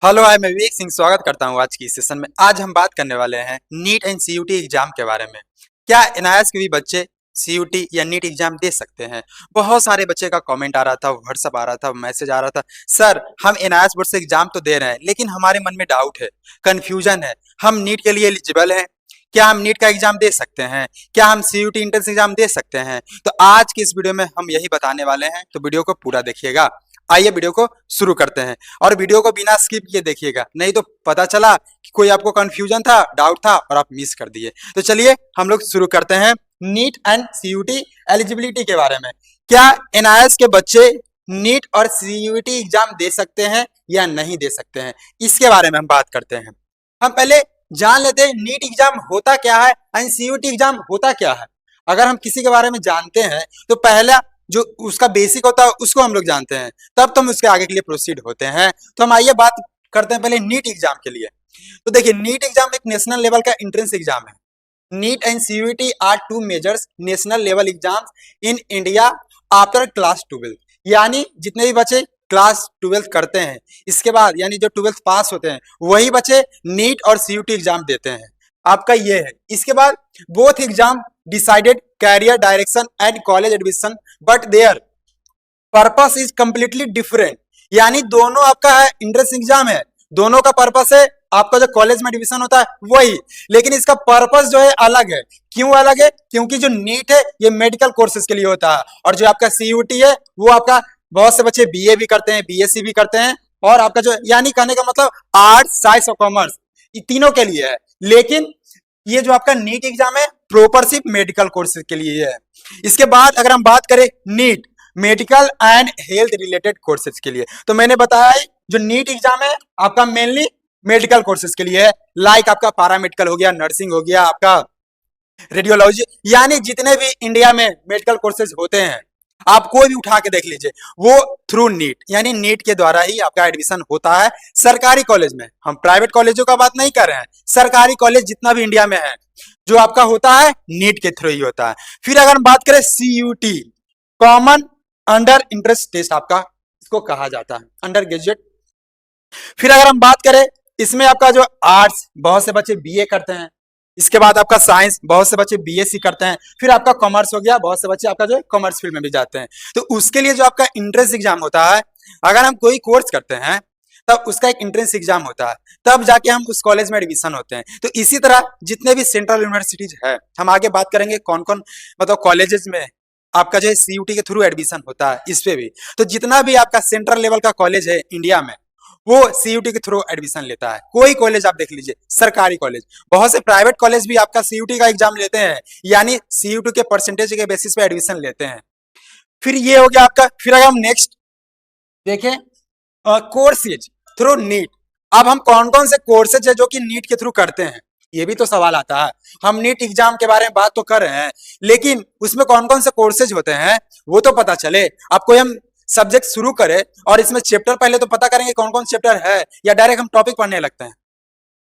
Hello hi, मैं विवेक सिंह स्वागत करता हूं आज की इस सेशन में। आज हम बात करने वाले हैं नीट एंड सीयूटी एग्जाम के बारे में। क्या एनआईएस के भी बच्चे सीयूटी या नीट एग्जाम दे सकते हैं? बहुत सारे बच्चे का कमेंट आ रहा था, व्हाट्सएप आ रहा था, मैसेज आ रहा था। सर, हम एनआईएस बोर्ड से एग्जाम तो दे रहे हैं, लेकिन हमारे मन में डाउट है, कंफ्यूजन है। हम नीट के लिए एलिजिबल हैं? क्या हम नीट का एग्जाम दे सकते हैं? क्या हम सीयूटी एंट्रेंस एग्जाम दे सकते हैं? तो आज की इस वीडियो में हम यही बताने वाले हैं, तो वीडियो को पूरा देखिएगा। आइए वीडियो को शुरू करते हैं, और वीडियो को बिना स्किप किए देखिएगा, नहीं तो पता चला कि कोई आपको कंफ्यूजन था, डाउट था और आप मिस कर दिए। तो चलिए हम लोग शुरू करते हैं नीट एंड सीयूटी एलिजिबिलिटी के बारे में। क्या एनआईएस के बच्चे नीट और सीयूटी एग्जाम दे सकते हैं या नहीं दे सकते हैं, इसके बारे में हम बात करते हैं। हम पहले जान लेते हैं नीट एग्जाम होता क्या है एंड सीयूटी एग्जाम होता क्या है। अगर हम किसी के बारे में जानते हैं तो पहला जो उसका बेसिक होता है उसको हम लोग जानते हैं, तब तो हम उसके आगे के लिए प्रोसीड होते हैं। तो हम आइए बात करते हैं पहले नीट एग्जाम के लिए। तो देखिए, नीट एग्जाम एक नेशनल लेवल का एंट्रेंस एग्जाम है। NEET and CUET are two majors national level exams in India after class 12। यानी जितने भी बच्चे क्लास 12 करते हैं, इसके बाद यानी जो 12 पास होते हैं, वही बच्चे नीट और सीयूटी एग्जाम देते हैं। आपका ये है। इसके बाद both exam decided career direction and college admission, but their purpose is completely different. यानी दोनों आपका है इंट्रेंस एग्जाम है, दोनों का पर्पस है आपका जो कॉलेज में एडमिशन होता है वही, लेकिन इसका पर्पस जो है अलग है। क्यों अलग है? क्योंकि जो नीट है ये मेडिकल कोर्सेज के लिए होता है, और जो आपका सीयूटी है वो आपका बहुत से बच्चे बीए भी करते हैं, बीएससी भी करते हैं, और आपका जो यानी कहने का मतलब आर्ट्स, साइंस और कॉमर्स, ये तीनों के लिए है। लेकिन ये जो आपका नीट एग्जाम है प्रॉपर सिर्फ मेडिकल कोर्सेज के लिए है। इसके बाद अगर हम बात करें NEET medical and health related courses के लिए, तो मैंने बताया जो नीट एग्जाम है आपका मेनली मेडिकल कोर्सेज के लिए है। लाइक आपका पैरामेडिकल हो गया, नर्सिंग हो गया, आपका रेडियोलॉजी, यानी जितने भी इंडिया में मेडिकल कोर्सेज होते हैं आप कोई भी उठा के देख लीजिए, वो थ्रू नीट यानी नीट के द्वारा ही आपका एडमिशन होता है सरकारी कॉलेज में। हम प्राइवेट कॉलेजों का बात नहीं कर रहे हैं, सरकारी कॉलेज जितना भी इंडिया में है जो आपका होता है नीट के थ्रू ही होता है। फिर अगर हम बात करें CUET, common under interest test आपका इसको कहा जाता है, अंडर ग्रेजुएट। फिर अगर हम बात करें इसमें आपका जो आर्ट्स बहुत से बच्चे बीए करते हैं, इसके बाद आपका साइंस बहुत से बच्चे बीएससी करते हैं, फिर आपका कॉमर्स हो गया, बहुत से बच्चे आपका जो है कॉमर्स फील्ड में भी जाते हैं। तो उसके लिए जो आपका इंट्रेंस एग्जाम होता है, अगर हम कोई कोर्स करते हैं तब उसका एक इंट्रेंस एग्जाम होता है, तब जाके हम उस कॉलेज में एडमिशन होते हैं। तो इसी तरह जितने भी सेंट्रल यूनिवर्सिटीज है, हम आगे बात करेंगे कौन कौन मतलब कॉलेजेस में आपका जो है सीयूटी के थ्रू एडमिशन होता है, इस पे भी। तो जितना भी आपका सेंट्रल लेवल का कॉलेज है इंडिया में वो सीयूटी के थ्रू एडमिशन लेता है। कोई कॉलेज आप देख लीजिए, सरकारी कॉलेज, बहुत से प्राइवेट कॉलेज भी आपका सीयूटी का एग्जाम लेते हैं, यानी सीयूटी के परसेंटेज के बेसिस पे एडमिशन लेते हैं। फिर ये हो गया आपका। फिर अगर हम नेक्स्ट देखें कोर्सेज थ्रू नीट, अब हम कौन कौन से कोर्सेज है जो कि नीट के थ्रू करते हैं, ये भी तो सवाल आता है। हम नीट एग्जाम के बारे में बात तो कर रहे हैं, लेकिन उसमें कौन कौन से कोर्सेज होते हैं वो तो पता चले। अब कोई हम सब्जेक्ट शुरू करें और इसमें चैप्टर पहले तो पता करेंगे कौन कौन चैप्टर है, या डायरेक्ट हम टॉपिक पढ़ने लगते हैं?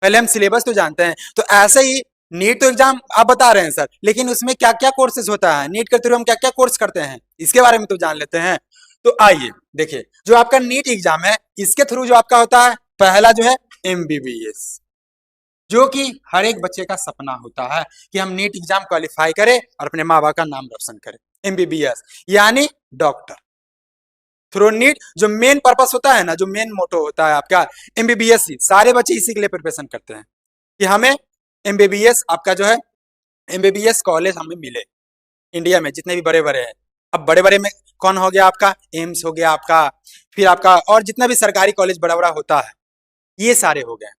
पहले हम सिलेबस तो जानते हैं। तो ऐसे ही नीट तो एग्जाम आप बता रहे हैं सर, लेकिन उसमें क्या क्या कोर्सेज होता है, नीट के थ्रू हम क्या क्या कोर्स करते हैं, इसके बारे में तो जान लेते हैं। तो आइए देखिए, जो आपका नीट एग्जाम है इसके थ्रू जो आपका होता है, पहला जो है एमबीबीएस, जो कि हर एक बच्चे का सपना होता है कि हम नीट एग्जाम क्वालिफाई करें और अपने माँ बाप का नाम रोशन करें। एमबीबीएस यानी डॉक्टर थ्रू नीट। जो मेन पर्पस होता है ना, जो मेन मोटो होता है आपका एमबीबीएस ही, सारे बच्चे इसी के लिए प्रिपरेशन करते हैं कि हमें एमबीबीएस आपका जो है एमबीबीएस कॉलेज हमें मिले इंडिया में जितने भी बड़े बड़े हैं। अब बड़े बड़े में कौन हो गया आपका, एम्स हो गया आपका, फिर आपका और जितना भी सरकारी कॉलेज बड़ा बड़ा होता है ये सारे हो गए।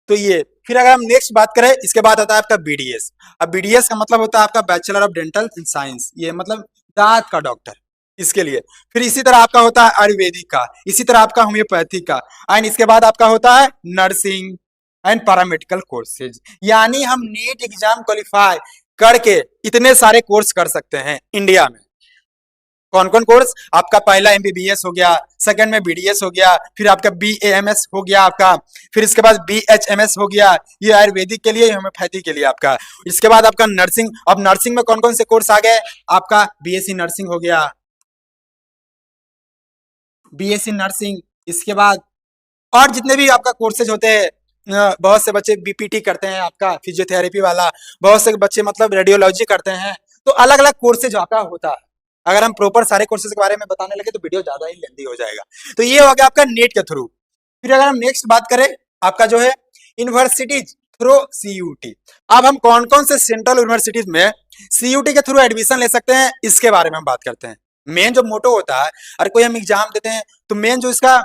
तो ये फिर अगर हम नेक्स्ट बात करें, इसके बाद आता है आपका बीडीएस। अब बीडीएस का मतलब होता है आपका बैचलर ऑफ डेंटल साइंस, ये मतलब दांत का डॉक्टर, इसके लिए। फिर इसी तरह आपका होता है आयुर्वेदिक का, इसी तरह आपका होम्योपैथी का, एंड इसके बाद आपका होता है नर्सिंग एंड पैरामेडिकल कोर्सेज। यानी हम नीट एग्जाम क्वालिफाई करके इतने सारे कोर्स कर सकते हैं इंडिया में। कौन कौन कोर्स? आपका पहला एमबीबीएस हो गया, सेकंड में बीडीएस हो गया, फिर आपका बीएएमएस हो गया आपका, फिर इसके बाद बीएचएमएस हो गया, ये आयुर्वेदिक के लिए, होम्योपैथी के लिए आपका। इसके बाद आपका नर्सिंग। अब नर्सिंग में कौन कौन से कोर्स आ गए? आपका बीएससी नर्सिंग हो गया, बीएससी नर्सिंग, इसके बाद और जितने भी आपका कोर्सेज होते हैं, बहुत से बच्चे बीपीटी करते हैं, आपका फिजियोथेरेपी वाला, बहुत से बच्चे मतलब रेडियोलॉजी करते हैं। तो अलग अलग कोर्सेज आपका होता है। अगर हम प्रॉपर सारे कोर्सेज के बारे में बताने लगे तो वीडियो ज्यादा ही लेंदी हो जाएगा। तो ये हो गया आपका नीट के थ्रू। फिर अगर हम नेक्स्ट बात करें आपका जो है यूनिवर्सिटी थ्रू सीयूटी। अब हम कौन कौन से सेंट्रल यूनिवर्सिटीज में सीयूटी के थ्रू एडमिशन ले सकते हैं, इसके बारे में हम बात करते हैं। मेन जो मोटो होता है, अगर कोई हम एग्जाम देते हैं तो मेन जो इसका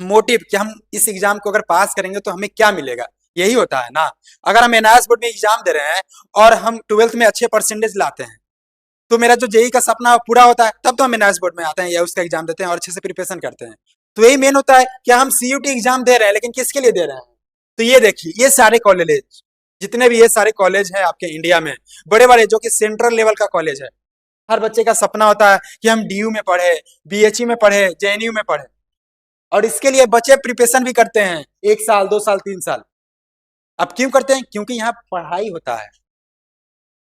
मोटिव कि हम इस एग्जाम को अगर पास करेंगे तो हमें क्या मिलेगा, यही होता है ना। अगर हम एनआईएस बोर्ड में एग्जाम दे रहे हैं और हम 12th में अच्छे परसेंटेज लाते हैं तो मेरा जो जेई का सपना पूरा होता है, तब तो हम एनआईएस बोर्ड में आते हैं या उसका एग्जाम देते हैं और अच्छे से प्रिपरेशन करते हैं। तो यही मेन होता है कि हम सीयूटी एग्जाम दे रहे हैं, लेकिन किसके लिए दे रहे हैं। तो ये देखिए, ये सारे कॉलेज, जितने भी ये सारे कॉलेज हैं आपके इंडिया में, बड़े बड़े जो कि सेंट्रल लेवल का कॉलेज है, हर बच्चे का सपना होता है कि हम डीयू में पढ़े, बीएचयू में पढ़े, जेएनयू में पढ़े। और इसके लिए बच्चे प्रिपरेशन भी करते हैं 1 साल 2 साल 3 साल। अब क्यों करते हैं? क्योंकि यहाँ पढ़ाई होता है,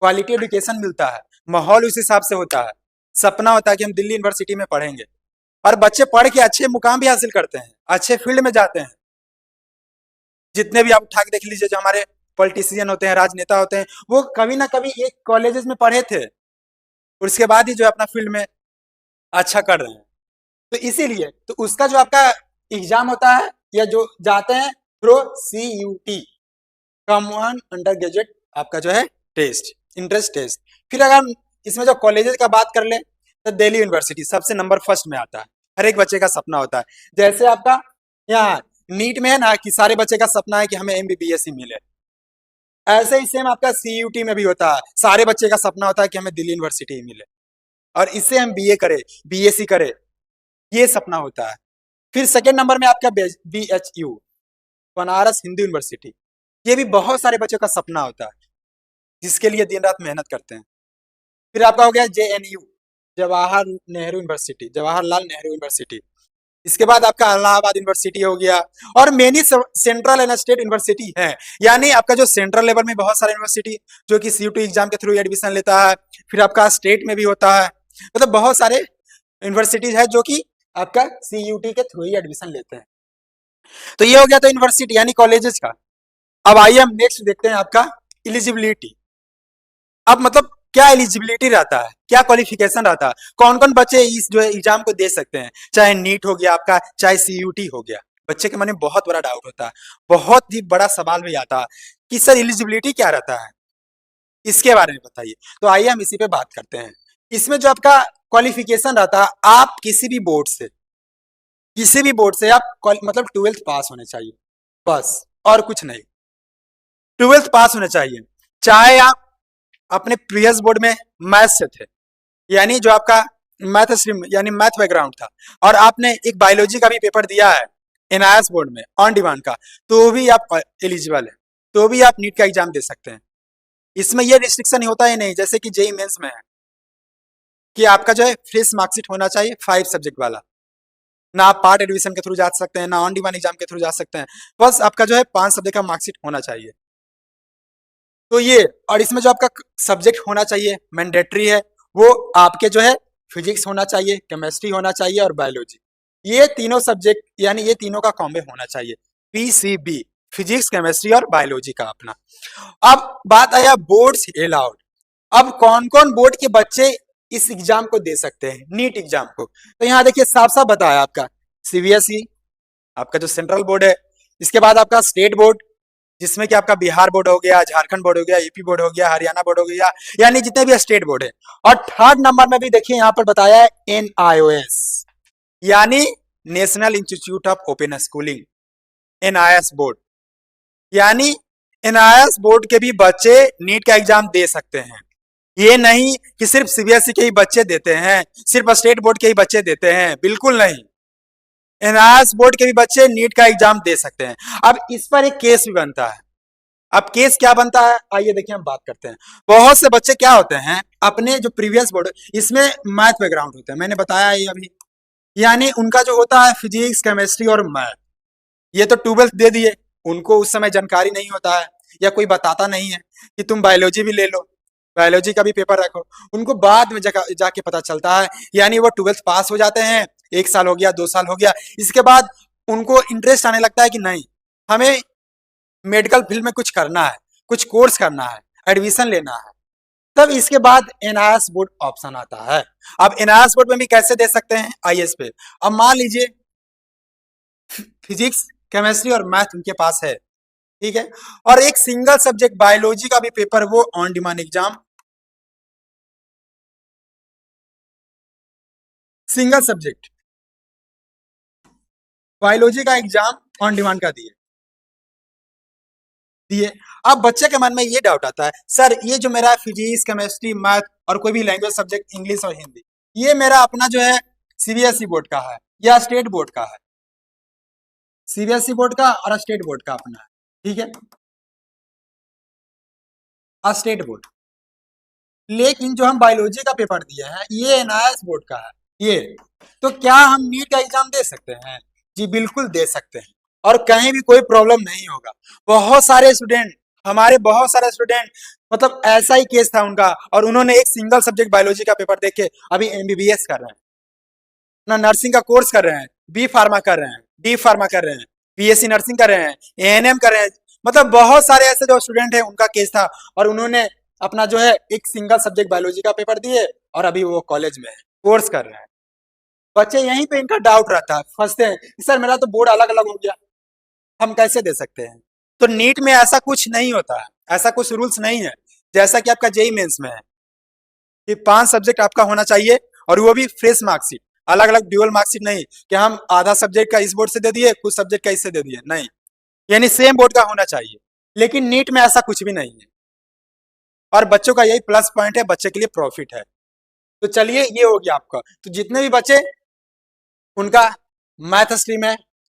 क्वालिटी एजुकेशन मिलता है, माहौल उस हिसाब से होता है। सपना होता है कि हम दिल्ली यूनिवर्सिटी में पढ़ेंगे, और बच्चे पढ़ के अच्छे मुकाम भी हासिल करते हैं, अच्छे फील्ड में जाते हैं। जितने भी आप उठा के देख लीजिए, जो हमारे पॉलिटिशियन होते हैं, राजनेता होते हैं, वो कभी ना कभी एक कॉलेजेस में पढ़े थे और उसके बाद ही जो अपना फील्ड में अच्छा कर रहे हैं। तो इसीलिए तो उसका जो आपका एग्जाम होता है या जो जाते हैं through CUET, common undergraduate आपका जो है टेस्ट, इंट्रेंस टेस्ट। फिर अगर हम इसमें जो कॉलेजेस का बात कर ले तो दिल्ली यूनिवर्सिटी सबसे नंबर फर्स्ट में आता है। हर एक बच्चे का सपना होता है, जैसे आपका यहाँ नीट में है ना कि सारे बच्चे का सपना है कि हमें एमबीबीएस ही मिले, ऐसे ही सेम आपका सीयूटी में भी होता है। सारे बच्चे का सपना होता है कि हमें दिल्ली यूनिवर्सिटी ही मिले और इससे हम बीए करें, बीएससी करें, ये सपना होता है। फिर सेकेंड नंबर में आपका बीएचयू, बनारस हिंदू यूनिवर्सिटी, ये भी बहुत सारे बच्चों का सपना होता है जिसके लिए दिन रात मेहनत करते हैं। फिर आपका हो गया JNU, Jawahar Nehru university, Jawaharlal Nehru university. इसके बाद आपका इलाहाबाद यूनिवर्सिटी हो गया, और many central and state university है। यानी आपका जो सेंट्रल लेवल में बहुत सारे यूनिवर्सिटी जो कि सीयूटी एग्जाम के थ्रू एडमिशन लेता है, फिर आपका स्टेट में भी होता है, मतलब बहुत सारे यूनिवर्सिटीज है जो कि आपका सीयूटी के थ्रू ही एडमिशन लेते हैं। तो ये हो गया तो यूनिवर्सिटी यानी कॉलेजेस का। अब आइए हम नेक्स्ट देखते हैं आपका एलिजिबिलिटी। अब मतलब क्या एलिजिबिलिटी रहता है, क्या क्वालिफिकेशन रहता है, कौन कौन बच्चे इस जो एग्जाम को दे सकते हैं। चाहे नीट हो गया आपका, चाहे सीयूटी हो गया। बच्चे के मन में बहुत बड़ा डाउट होता है, बहुत ही बड़ा सवाल भी आता है कि सर एलिजिबिलिटी क्या रहता है, इसके बारे में बताइए। तो आइए हम इसी पे बात करते हैं। इसमें जो आपका क्वालिफिकेशन रहता है, आप किसी भी बोर्ड से आप मतलब 12th पास होने चाहिए, बस और कुछ नहीं। 12th पास होने चाहिए, चाहे आप अपने प्रीवियस बोर्ड में मैथ से थे, यानी जो आपका मैथ स्ट्रीम यानी मैथ बैकग्राउंड था, और आपने एक बायोलॉजी का भी पेपर दिया है एनआईएस बोर्ड में ऑन डिमांड का, तो भी आप एलिजिबल है, तो भी आप नीट का एग्जाम दे सकते हैं। इसमें यह रिस्ट्रिक्शन होता ही नहीं, जैसे कि जेई मेंस में है कि आपका जो है फ्रेश मार्कशीट होना चाहिए 5 सब्जेक्ट वाला। ना आप पार्ट एडमिशन के थ्रू जा सकते हैं, ना ऑन डिमांड एग्जाम के थ्रू जा सकते हैं, बस आपका जो है 5 सब्जेक्ट का मार्कशीट होना चाहिए। तो ये, और इसमें जो आपका सब्जेक्ट होना चाहिए मैंडेटरी है, वो आपके जो है फिजिक्स होना चाहिए, केमिस्ट्री होना चाहिए और बायोलॉजी। ये तीनों सब्जेक्ट यानी ये तीनों का कॉम्बो होना चाहिए, पीसीबी, फिजिक्स केमिस्ट्री और बायोलॉजी का अपना। अब बात आया बोर्ड्स अलाउड। अब कौन कौन बोर्ड के बच्चे इस एग्जाम को दे सकते हैं, नीट एग्जाम को। तो यहाँ देखिए साफ साफ बताया आपका सीबीएसई, आपका जो सेंट्रल बोर्ड है। इसके बाद आपका स्टेट बोर्ड, जिसमें कि आपका बिहार बोर्ड हो गया, झारखंड बोर्ड हो गया, यूपी बोर्ड हो गया, हरियाणा बोर्ड हो गया, यानी जितने भी स्टेट बोर्ड है। और थर्ड नंबर में भी देखिए यहाँ पर बताया है एनआईओएस, यानी national institute of open schooling, NIS board. यानी एनआईएस बोर्ड के भी बच्चे नीट का एग्जाम दे सकते हैं। ये नहीं कि सिर्फ सीबीएसई के ही बच्चे देते हैं, सिर्फ स्टेट बोर्ड के ही बच्चे देते हैं, बिल्कुल नहीं। एनआईएस बोर्ड के भी बच्चे नीट का एग्जाम दे सकते हैं। अब इस पर एक केस भी बनता है। अब केस क्या बनता है, आइए देखिए हम बात करते हैं। बहुत से बच्चे क्या होते हैं, अपने जो प्रीवियस बोर्ड इसमें मैथ बैकग्राउंड होता है, मैंने बताया ये अभी, यानी उनका जो होता है फिजिक्स केमिस्ट्री और मैथ, ये तो 12th दे दिए, उनको उस समय जानकारी नहीं होता है या कोई बताता नहीं है कि तुम बायोलॉजी भी ले लो, बायोलॉजी का भी पेपर रखो। उनको बाद में जाके पता चलता है, यानी वो 12th पास हो जाते हैं, 1 साल हो गया 2 साल हो गया, इसके बाद उनको इंटरेस्ट आने लगता है कि नहीं, हमें मेडिकल फील्ड में कुछ करना है, कुछ कोर्स करना है, एडमिशन लेना है, तब इसके बाद एनआईएस बोर्ड ऑप्शन आता है। अब एनआईएस बोर्ड में भी कैसे दे सकते हैं, आईएएस पे। अब मान लीजिए फिजिक्स, केमिस्ट्री और मैथ उनके पास है, ठीक है, और एक सिंगल सब्जेक्ट बायोलॉजी का भी पेपर वो on demand exam, single subject biology का एग्जाम ऑन डिमांड का दिए दिए अब बच्चे के मन में ये डाउट आता है, सर ये जो मेरा फिजिक्स, केमिस्ट्री, मैथ और कोई भी लैंग्वेज सब्जेक्ट, इंग्लिश और हिंदी, ये मेरा अपना जो है सीबीएसई बोर्ड का है या स्टेट बोर्ड का है, सीबीएसई बोर्ड का और स्टेट बोर्ड का अपना है, ठीक है, स्टेट बोर्ड। लेकिन जो हम बायोलॉजी का पेपर दिए हैं ये एनआईएस बोर्ड का है, ये तो क्या हम नीट का एग्जाम दे सकते हैं? जी बिल्कुल दे सकते हैं, और कहीं भी कोई प्रॉब्लम नहीं होगा। बहुत सारे स्टूडेंट, हमारे बहुत सारे स्टूडेंट, मतलब ऐसा ही केस था उनका, और उन्होंने एक सिंगल सब्जेक्ट बायोलॉजी का पेपर देके अभी एमबीबीएस कर रहे हैं, ना नर्सिंग का कोर्स कर रहे हैं, बी फार्मा कर रहे हैं, डी फार्मा कर रहे हैं, बीएससी नर्सिंग कर रहे हैं, एएनएम कर रहे हैं। मतलब बहुत सारे ऐसे जो स्टूडेंट हैं उनका केस था, और उन्होंने अपना जो है एक सिंगल सब्जेक्ट बायोलॉजी का पेपर दिए और अभी वो कॉलेज में है, कोर्स कर रहे हैं। बच्चे यहीं पे इनका डाउट रहता है, फंसते हैं, सर मेरा तो बोर्ड अलग अलग हो गया, हम कैसे दे सकते हैं? तो नीट में ऐसा कुछ नहीं होता है, ऐसा कुछ रूल्स नहीं है, जैसा कि आपका जेई मेंस में है कि 5 सब्जेक्ट आपका होना चाहिए, और वो भी फ्रेश मार्कशीट, अलग अलग ड्यूअल मार्कशीट नहीं कि हम आधा सब्जेक्ट का इस बोर्ड से दे दिए, कुछ सब्जेक्ट का इससे दे दिए, नहीं, यानी सेम बोर्ड का होना चाहिए। लेकिन नीट में ऐसा कुछ भी नहीं है, और बच्चों का यही प्लस पॉइंट है, बच्चे के लिए प्रॉफिट है। तो चलिए ये हो गया आपका। तो जितने भी बच्चे उनका मैथ स्ट्रीम है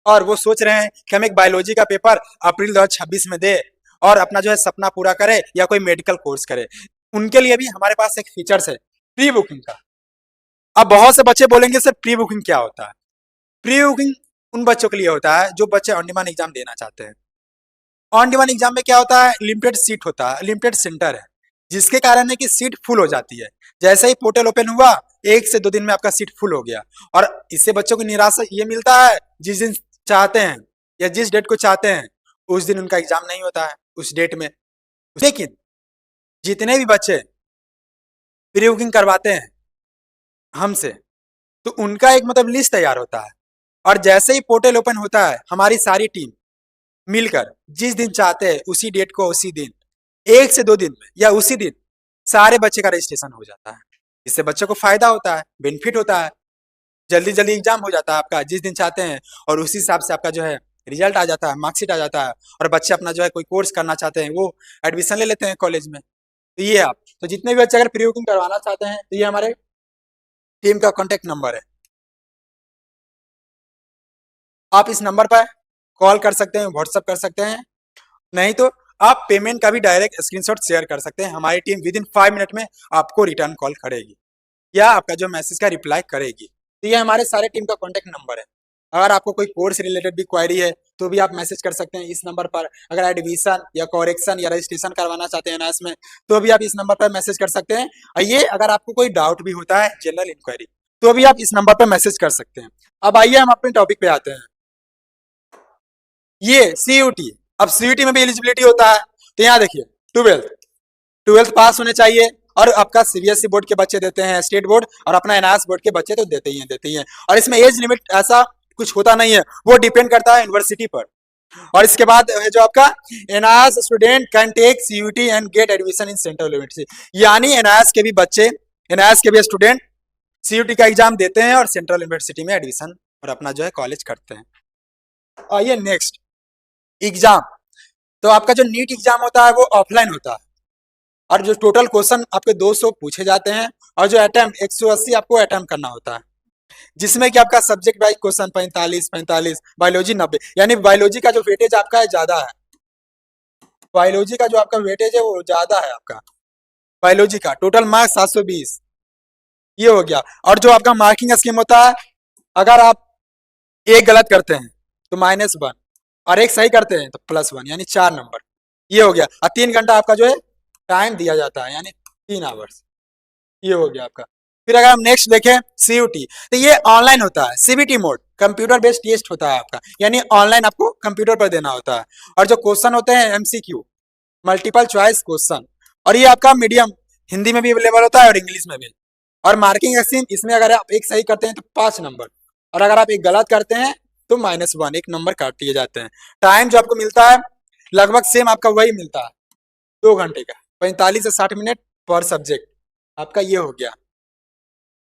और वो सोच रहे हैं कि हम एक बायोलॉजी का पेपर अप्रैल 2026 में दे और अपना जो है सपना पूरा करे या कोई मेडिकल कोर्स करे, उनके लिए भी हमारे पास एक फीचर्स है प्री बुकिंग का। अब बहुत से बच्चे बोलेंगे सर प्री बुकिंग क्या होता है? प्री बुकिंग उन बच्चों के लिए होता है जो बच्चे ऑन डिमांड एग्जाम देना चाहते हैं। ऑन डिमांड एग्जाम में क्या होता है, लिमिटेड सीट होता है, लिमिटेड सेंटर है, जिसके कारण है कि सीट फुल हो जाती है। जैसे ही पोर्टल ओपन हुआ 1 से 2 दिन में आपका सीट फुल हो गया, और इससे बच्चों को निराशा ये मिलता है, जिस दिन चाहते हैं या जिस डेट को चाहते हैं उस दिन उनका एग्जाम नहीं होता है उस डेट में। लेकिन जितने भी बच्चे प्री बुकिंग करवाते हैं हमसे, तो उनका एक मतलब लिस्ट तैयार होता है, और जैसे ही पोर्टल ओपन होता है हमारी सारी टीम मिलकर जिस दिन चाहते हैं उसी डेट को, उसी दिन 1 से 2 दिन में या उसी दिन सारे बच्चे का रजिस्ट्रेशन हो जाता है। इससे बच्चों को फायदा होता है, बेनिफिट होता है, जल्दी जल्दी एग्जाम हो जाता है आपका जिस दिन चाहते हैं, और उसी हिसाब से आपका जो है रिजल्ट आ जाता है, मार्कशीट आ जाता है, और बच्चे अपना जो है कोई कोर्स करना चाहते हैं वो एडमिशन ले लेते हैं कॉलेज में। तो ये आप, तो जितने भी बच्चे अगर प्री बुकिंग करवाना चाहते हैं तो ये हमारे टीम का कॉन्टेक्ट नंबर है, आप इस नंबर पर कॉल कर सकते हैं, व्हाट्सअप कर सकते हैं, नहीं तो आप पेमेंट का भी डायरेक्ट स्क्रीनशॉट शेयर कर सकते हैं। हमारी टीम विद इन 5 मिनट में आपको रिटर्न कॉल करेगी या आपका जो मैसेज का रिप्लाई करेगी। तो ये हमारे सारे टीम का कॉन्टेक्ट नंबर है। अगर आपको कोई कोर्स रिलेटेड भी क्वेरी है तो भी आप मैसेज कर सकते हैं इस नंबर पर। अगर एडमिशन या कॉरेक्शन या रजिस्ट्रेशन करवाना चाहते हैं एनआईएस में तो भी आप इस नंबर पर मैसेज कर सकते हैं। और ये अगर आपको कोई डाउट भी होता है, जनरल इंक्वायरी, तो भी आप इस नंबर पर मैसेज कर सकते हैं। अब आइए हम अपने टॉपिक पे आते हैं, ये सीयूटी। अब सीयूटी में भी एलिजिबिलिटी होता है, तो यहाँ देखिए, ट्वेल्थ ट्वेल्थ पास होने चाहिए, और आपका सीबीएसई बोर्ड के बच्चे देते हैं, स्टेट बोर्ड और अपना एनआईएस बोर्ड के बच्चे तो देते ही हैं। और इसमें एज लिमिट ऐसा कुछ होता नहीं है, वो डिपेंड करता है यूनिवर्सिटी पर। और इसके बाद है जो आपका NIS student can take CUET and get admission in central university, यानी एनआईएस के भी बच्चे, एनआईएस के भी स्टूडेंट सीयूटी का एग्जाम देते हैं और सेंट्रल यूनिवर्सिटी में एडमिशन और अपना जो है कॉलेज करते हैं। आइए नेक्स्ट एग्जाम। तो आपका जो नीट एग्जाम होता है वो ऑफलाइन होता है, और जो टोटल क्वेश्चन आपके 200 पूछे जाते हैं, और जो अटेम्प्ट 180 आपको अटेम्प्ट करना होता है, जिसमें कि आपका सब्जेक्ट वाइज क्वेश्चन 45, बायोलॉजी 90, यानी बायोलॉजी का जो वेटेज आपका है ज्यादा है, बायोलॉजी का जो आपका वेटेज है वो ज्यादा है आपका, बायोलॉजी का टोटल मार्क्स 720, ये हो गया। और जो आपका मार्किंग स्कीम होता है, अगर आप एक गलत करते हैं तो -1, और एक सही करते हैं तो +1, यानी 4 नंबर, ये हो गया। और 3 घंटा आपका जो है टाइम दिया जाता है, यानी 3 आवर्स, ये हो गया आपका। फिर अगर हम नेक्स्ट देखें सीयूटी, तो ये ऑनलाइन होता है, CBT mode. Computer based test होता है आपका, यानी ऑनलाइन आपको कंप्यूटर पर देना होता है। और जो क्वेश्चन होते हैं एमसीक्यू, मल्टीपल चॉइस क्वेश्चन, और ये आपका मीडियम हिंदी में भी अवेलेबल होता है और इंग्लिश में भी। और मार्किंग स्कीम इसमें अगर आप एक सही करते हैं तो 5 नंबर, और अगर आप एक गलत करते हैं तो -1, 1 नंबर काट दिए जाते हैं। टाइम जो आपको मिलता है लगभग सेम आपका वही मिलता है, 2 घंटे का, 45 से 60 मिनट पर सब्जेक्ट आपका ये हो गया।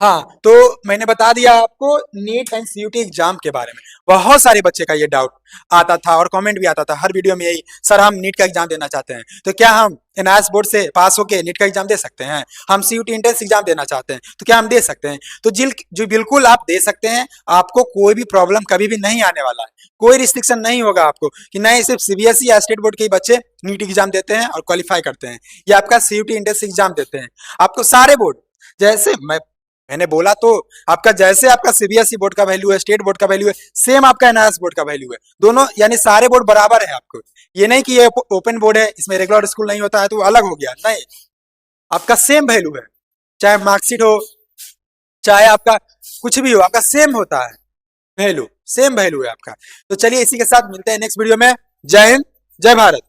हाँ, तो मैंने बता दिया आपको नीट एंड सीयूटी एग्जाम के बारे में। बहुत सारे बच्चे का ये डाउट आता था और कमेंट भी आता था हर वीडियो में, यही सर हम नीट का एग्जाम देना चाहते हैं, तो क्या हम एनआईएस बोर्ड से पास होके नीट का एग्जाम दे सकते हैं? हम सीयूटी एंट्रेंस एग्जाम देना चाहते हैं, तो क्या हम दे सकते हैं? तो जो बिल्कुल आप दे सकते हैं, आपको कोई भी प्रॉब्लम कभी भी नहीं आने वाला है, कोई रिस्ट्रिक्शन नहीं होगा आपको कि नहीं सिर्फ सीबीएसई या स्टेट बोर्ड के ही बच्चे नीट एग्जाम देते हैं और क्वालिफाई करते हैं, या आपका सीयूटी एंट्रेंस एग्जाम देते हैं। आपको सारे बोर्ड, जैसे मैंने बोला तो आपका, जैसे आपका सीबीएसई बोर्ड का वैल्यू है, स्टेट बोर्ड का वैल्यू है, सेम आपका एनआईएस बोर्ड का वैल्यू है, दोनों यानी सारे बोर्ड बराबर है आपको। ये नहीं कि ये ओपन बोर्ड है इसमें रेगुलर स्कूल नहीं होता है तो वो अलग हो गया, नहीं, आपका सेम वैल्यू है, चाहे मार्कशीट हो चाहे आपका कुछ भी हो, आपका सेम होता है वैल्यू, सेम वैल्यू है आपका। तो चलिए इसी के साथ मिलते हैं नेक्स्ट वीडियो में। जय हिंद, जय भारत।